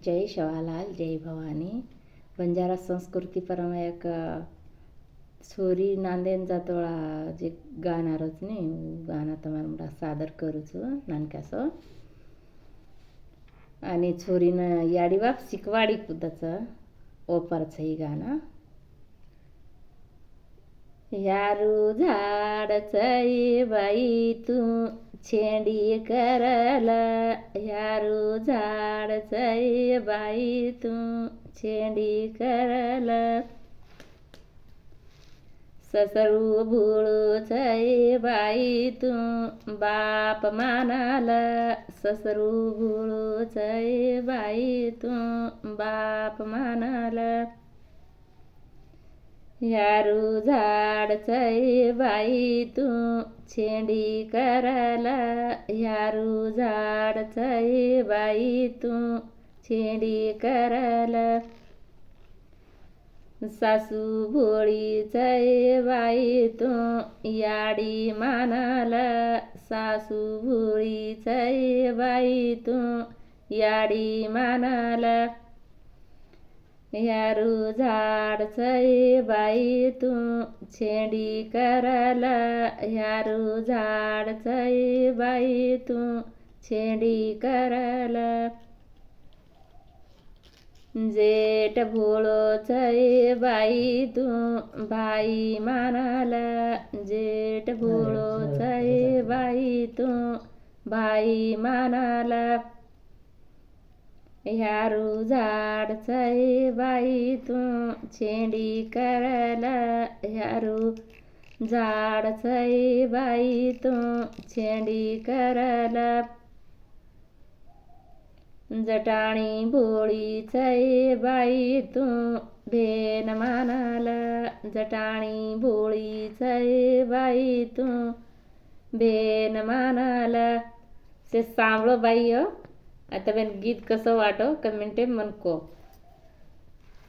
जय शेवालाल जय भवानी. बंजारा संस्कृती परम एक छोरी नांदेन जातोळा जे गानारच ने गाना તમારા સાદર કરું છું નાનકાસો आणि छोरीनं याडी बाप शिकवाडी कुदाचं ओपरचं ही गाणं. यारू झाडचई बाई तू छेडी करला, यारू झाडचई बाई तू छेडी करला, ससरू भुळूचई बाई तू बाप मानाला, ससरू भुळूचई बाई तू बाप मानाला, यारू झाडचई बाई तू छेडी करला, यारू झाडचई बाई तू छेडी करला, सासू भोळीचई बाई तू याडी मानाला, सासू भोळीचई बाई तू याडी मानाला, यारू झाडचई बाई तू छेडी करला, यारू झाडचई बाई तू छेडी करला, जेठ भोळोचई बाई तू बाई मानाला, जेठ भोळोचई बाई तू बाई मानाला, यारू झाडचई बाई तू छेडी करला, यारू झाडचई बाई तू छेडी करला, जटाणी भोळीचई बाई तू भेन मानाला, जटाणी भोळीचई बाई तू भेन मानाला. ते सांभळो बाई. आता बेन गीत कसं वाटो कमेंटे म्हणको.